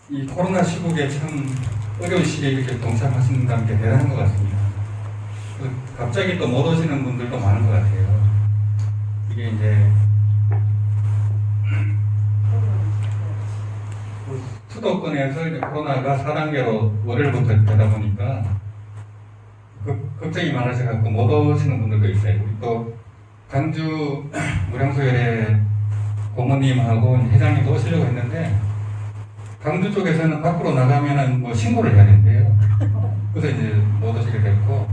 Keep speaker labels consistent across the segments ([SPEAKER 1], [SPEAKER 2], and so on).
[SPEAKER 1] 이 코로나 시국에 참 어려운 시기에 이렇게 동참하신다는 게 대단한 것 같습니다. 갑자기 또 못 오시는 분들도 많은 것 같아요. 이게 이제 수도권에서 이제 코로나가 4단계로 월요일부터 되다 보니까 걱정이 많으셔서 못 오시는 분들도 있어요. 우리 또 광주 무량소열의 고모님하고 회장님도 오시려고 했는데 광주 쪽에서는 밖으로 나가면은 뭐 신고를 해야 된대요. 그래서 이제 못 오시게 됐고,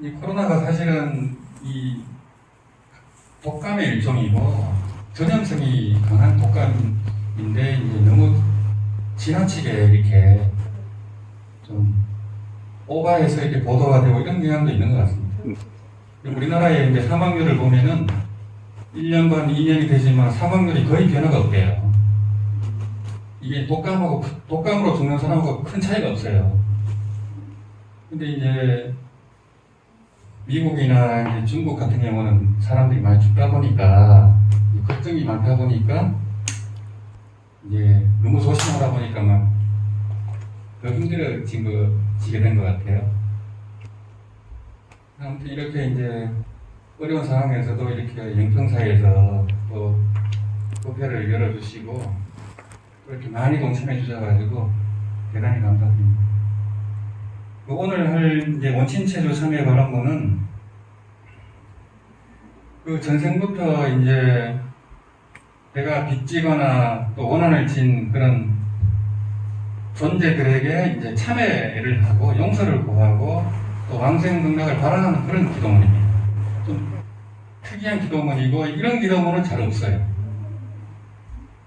[SPEAKER 1] 이 코로나가 사실은 이 독감의 일종이고 전염성이 강한 독감인데 이제 너무 지나치게 이렇게 좀 오바해서 이렇게 보도가 되고 이런 경향도 있는 것 같습니다. 우리나라의 이제 사망률을 보면은 1년 반, 2년이 되지만 사망률이 거의 변화가 없대요. 이게 독감으로 죽는 사람하고 큰 차이가 없어요. 근데 이제 미국이나 이제 중국 같은 경우는 사람들이 많이 죽다 보니까 걱정이 많다 보니까 이제 너무 조심하다 보니까 막 더 힘들어지게 된 것 같아요. 아무튼 이렇게 이제 어려운 상황에서도 이렇게 영평사에서 또 부페를 열어주시고 이렇게 많이 동참해 주셔가지고 대단히 감사드립니다. 오늘 할 이제 원친체조 참여 발언문은 그 전생부터 이제 내가 빚지거나 또 원한을 진 그런 존재들에게 이제 참회를 하고 용서를 구하고 또 왕생극락을 바라는 그런 기도문입니다. 좀 특이한 기도문이고 이런 기도문은 잘 없어요.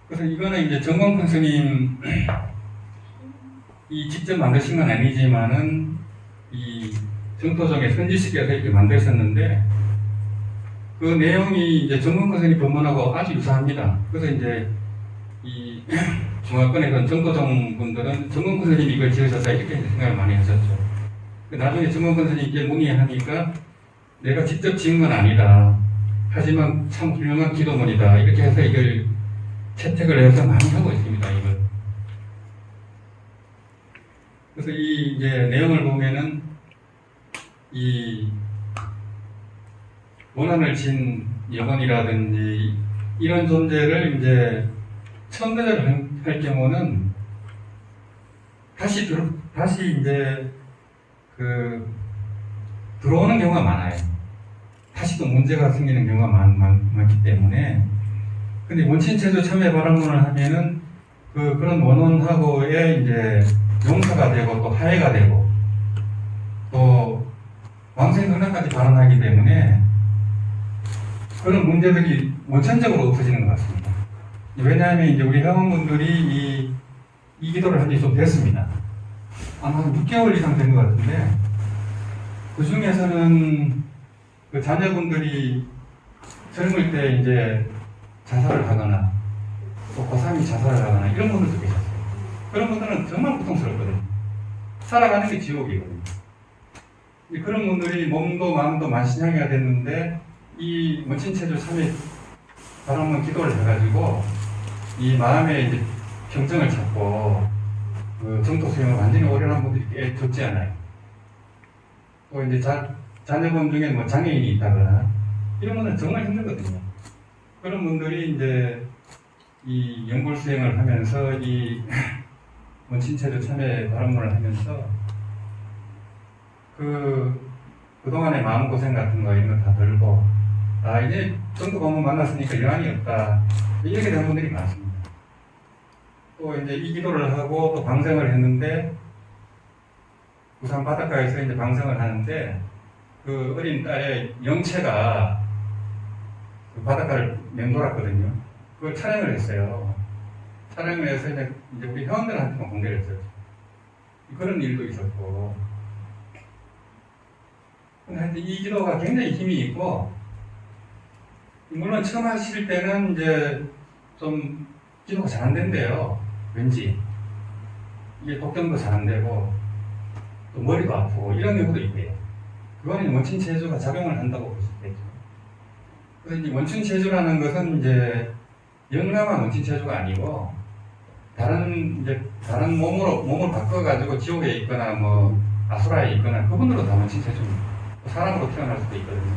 [SPEAKER 1] 그래서 이거는 이제 정광훈 스님 이 직접 만드신 건 아니지만은 이 정토종의 선지식에서 이렇게 만드셨는데 그 내용이 이제 정광훈 스님 법문하고 아주 유사합니다. 그래서 이제 이 중화권에서 정토종 분들은 정광훈 스님이 이걸 지으셨다 이렇게 생각을 많이 하셨죠. 나중에 정광훈 스님께 문의하니까 내가 직접 지은 건 아니다. 하지만 참 훌륭한 기도문이다. 이렇게 해서 이걸 채택을 해서 많이 하고 있습니다. 이걸. 그래서 이 이제 내용을 보면은 이 원한을 진 영혼이라든지 이런 존재를 이제 천대를 할 경우는 다시 이제 들어오는 경우가 많아요. 다시 또 문제가 생기는 경우가 많기 때문에. 근데 원친체조 참여 발언문을 하면은 그런 원혼하고의 이제 용서가 되고 또 화해가 되고 또 왕생근학까지 발언하기 때문에 그런 문제들이 원천적으로 없어지는 것 같습니다. 왜냐하면 이제 우리 회원분들이 이 기도를 한 지 좀 됐습니다. 아마 한 6개월 이상 된 것 같은데 그 중에서는 그 자녀분들이 젊을 때 이제 자살을 하거나 또 고3이 자살을 하거나 이런 분들도 계셨어요. 그런 분들은 정말 고통스럽거든요. 살아가는 게 지옥이거든요. 그런 분들이 몸도 마음도 만신창이가 됐는데 이 원친체조 참여 발언문 기도를 해가지고 이 마음에 이제 평정을 찾고 그 정토 수행을 완전히 오려는 분들이 꽤 적지 않아요. 또 이제 자녀분 중에 뭐 장애인이 있다거나 이런 분들은 정말 힘들거든요. 그런 분들이 이제 이 연골 수행을 하면서 이 원친체조 참여 발언문을 하면서 그동안의 마음고생 같은 거 이런 거 다 덜고 이제 정도 법문 만났으니까 여한이 없다 이렇게 된 분들이 많습니다. 또 이제 이 기도를 하고 또 방생을 했는데 부산 바닷가에서 이제 방생을 하는데 그 어린 딸의 영체가 그 바닷가를 맴돌았거든요. 그걸 촬영을 했어요. 촬영을 해서 이제 우리 회원들한테만 공개를 했어요. 그런 일도 있었고. 근데 이 기도가 굉장히 힘이 있고, 물론 처음 하실 때는 이제 좀 기도가 잘 안 된대요. 왠지. 이게 독경도 잘 안 되고, 또 머리도 아프고, 이런 경우도 있대요. 그거는 원친체조가 작용을 한다고 볼 수 있겠죠. 그래서 이 원친체조라는 것은 이제 영감한 원신체조가 아니고 다른 몸을 바꿔가지고 지옥에 있거나 뭐 아수라에 있거나 그분들도 다 원신체조입니다. 사람으로 태어날 수도 있거든요.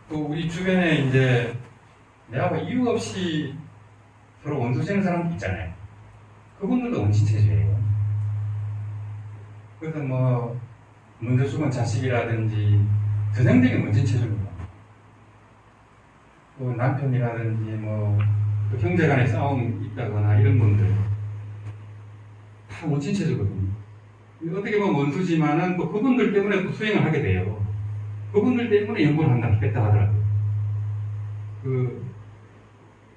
[SPEAKER 1] 또 우리 주변에 이제 내하고 이유 없이 서로 원수지는 사람도 있잖아요. 그분들도 원신체조예요. 그래서 뭐 먼저 죽은 자식이라든지 전형적인 원신체조입니다. 또 남편이라든지 뭐 형제간에 싸움이 있다거나 이런 분들 다 원신체조거든요. 어떻게 보면 원수지만은 또 그분들 때문에 또 수행을 하게 돼요. 그분들 때문에 연구를 했다 하더라고요.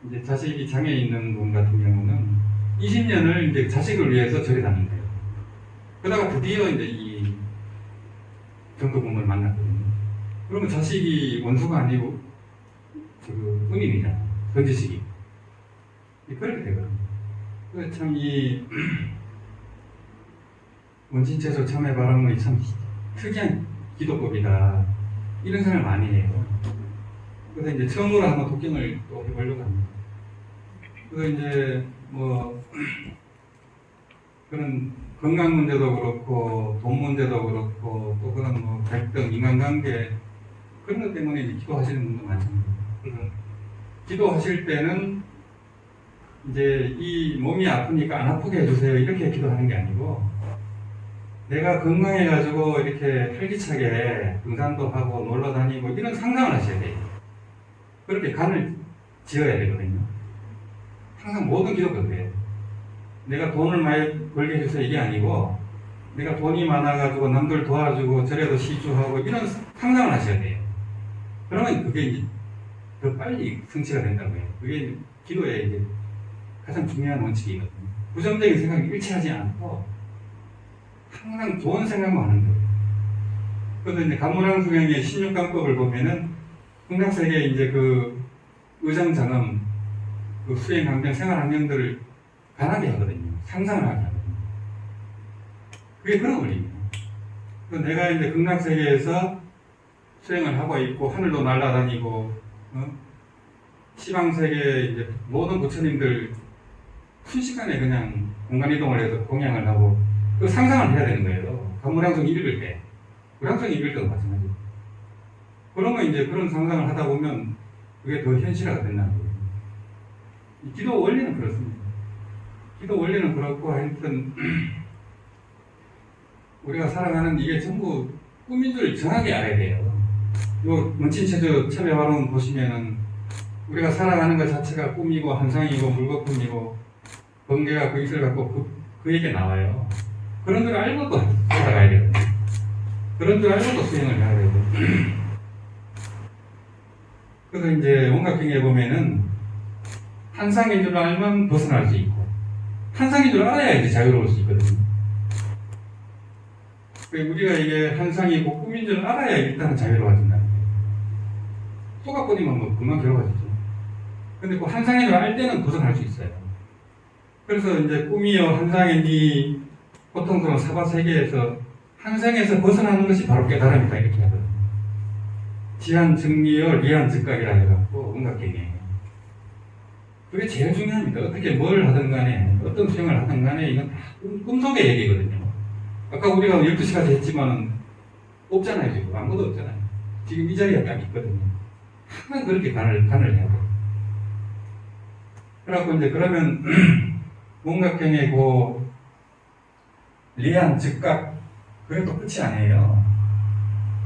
[SPEAKER 1] 이제 자식이 장애 있는 분 같은 경우는 20년을 이제 자식을 위해서 절에 다닌대요. 그러다가 드디어 이제 이 경거부모를 만났거든요. 그러면 자식이 원수가 아니고 은인이잖아요. 선지식이. 그렇게 되거든요. 그래서 참 이 원신체조 참회 바람문이 참 특이한 기도법이다. 이런 생각을 많이 해요. 그래서 이제 처음으로 한번 독경을 또 해보려고 합니다. 그래서 이제 뭐 그런 건강 문제도 그렇고 돈 문제도 그렇고 또 그런 뭐 갈등, 인간관계 그런 것 때문에 이제 기도하시는 분도 많습니다. 그래서 기도하실 때는 이제 이 몸이 아프니까 안 아프게 해주세요 이렇게 기도하는 게 아니고 내가 건강해가지고 이렇게 활기차게 등산도 하고 놀러 다니고 이런 상상을 하셔야 돼요. 그렇게 간을 지어야 되거든요. 항상 모든 기도가 그래요. 내가 돈을 많이 벌게 해주세요 이게 아니고 내가 돈이 많아가지고 남들 도와주고 저래도 시주하고 이런 상상을 하셔야 돼요. 그러면 그게 이제 더 빨리 성취가 된다고 해요. 그게 기도의 이제 가장 중요한 원칙이거든요. 부정적인 생각이 일치하지 않고 항상 좋은 생각만 하는 거예요. 그래서 이제 간무량수행의 16강법을 보면은 흥락세계의 이제 그 의정장엄, 그 수행 환경, 생활 환경들을 가나게 하거든요. 상상을 하게 하거든요. 그게 그런 원리입니다. 그래서 내가 이제 극락세계에서 수행을 하고 있고 하늘도 날아다니고 시방세계의 이제 모든 부처님들 순식간에 그냥 공간 이동을 해서 공양을 하고 그 상상을 해야 되는 거예요. 간무량성 읽을 때. 무량성 읽을 때도 마찬가지예요. 그러면 이제 그런 상상을 하다 보면 그게 더 현실화가 된다는 거예요. 이 기도 원리는 그렇습니다. 기도 원리는 그렇고 하여튼 우리가 살아가는 이게 전부 꿈인 줄 정확히 알아야 돼요. 요 원신체조 참여활동 보시면은 우리가 살아가는 것 자체가 꿈이고 환상이고 물거품이고 번개가 그 있을 갖고 그 얘기 나와요. 그런 줄 알고 또 살아가야 돼요. 그런 줄 알고 또 수행을 해야 되고. 그래서 이제 원각경에 보면은 환상인 줄 알면 벗어날 수 있고 환상인 줄 알아야 이제 자유로울 수 있거든요. 우리가 이게 환상이고 꿈인 줄 알아야 일단은 자유로워진다는 거예요. 속아버리면 뭐 그만 괴로워지죠. 근데 그 환상인 줄 알 때는 벗어날 수 있어요. 그래서 이제 꿈이요 환상이니 보통적으로 사바세계에서 환상에서 벗어나는 것이 바로 깨달음이다 이렇게 하거든요. 지한 증리요 리한 즉각이라 해갖고 원각경에 그게 제일 중요합니다. 어떻게 뭘 하든 간에 어떤 수행을 하든 간에 이건 다 꿈속의 얘기거든요. 아까 우리가 12시까지 했지만 없잖아요. 지금 아무것도 없잖아요. 지금 이 자리에 딱 있거든요. 항상 그렇게 간을 해야 돼요. 그래갖고 이제 그러면 원각경의 그 리한 즉각 그래도 끝이 아니에요.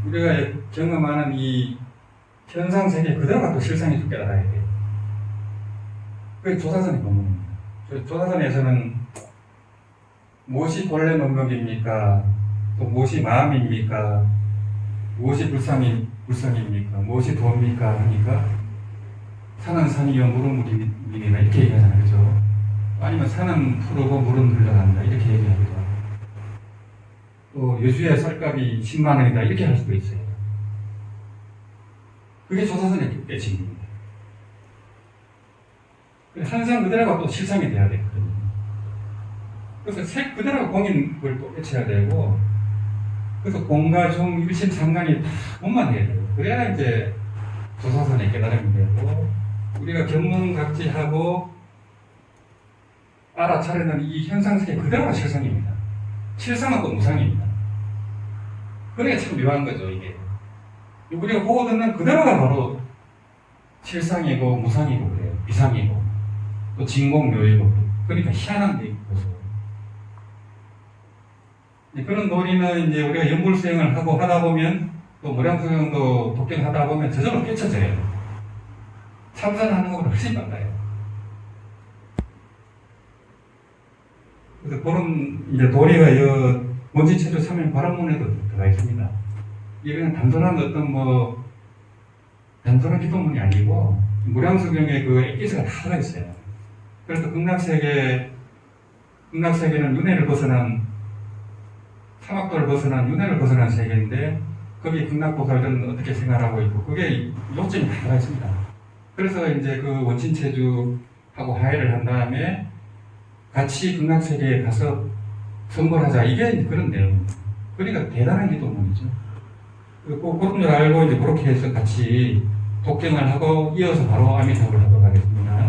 [SPEAKER 1] 우리가 경험하는 이 현상세계 그대로가 또 실상이 좀 깨달아야 돼요. 그게 조사선의 법문입니다. 조사선에서는 무엇이 본래 면목입니까? 또 무엇이 마음입니까? 무엇이 불성입니까? 무엇이 도입니까? 하니까 산은 산이요 물은 물이니라 이렇게 얘기하잖아요. 그죠? 아니면 산은 푸르고 물은 흘러간다 이렇게 얘기하기도 하고 또 여주의 쌀값이 10만 원이다 이렇게 할 수도 있어요. 그게 조사선의 깨침입니다. 한상 그대로가 또 실상이 돼야 되거든요. 그래서 색 그대로가 공인 걸 또 깨쳐야 되고 그래서 공과 중 일심 삼간이 다 몸만 해야 돼요. 그래야 이제 조사선의 깨달음이 되고 우리가 견문각지하고 알아차리는 이 현상세계 그대로가 실상입니다. 실상은 또 무상입니다. 그러니까 참 묘한 거죠, 이게. 우리가 보고 듣는 그대로가 바로 실상이고 무상이고 그래요. 비상이고 또 진공묘이고 그러니까 희한한 게 있어서 그런 논리는 이제 우리가 연불수행을 하고 하다 보면 또 무량수행도 독경하다 보면 저절로 깨쳐져요. 참선하는 것보다 훨씬 빨라요. 그래서 그런 이제 도리가 이 원진체조 참여 발언문에도 들어가 있습니다. 이거는 단순한 어떤 단순한 기도문이 아니고 무량수경에 그 액기스가 다 들어 있어요. 그래서 극락세계는 윤회를 벗어난 사막도를 벗어난 윤회를 벗어난 세계인데 거기 극락보살들은 어떻게 생활하고 있고 그게 요점이 다 들어 있습니다. 그래서 이제 그 원친체주하고 화해를 한 다음에 같이 극락세계에 가서 선거하자 이게 그런 내용입니다. 그러니까 대단한 기도문이죠. 그런 걸 알고 이제 그렇게 해서 같이 독경을 하고 이어서 바로 아미타불을 하도록 하겠습니다.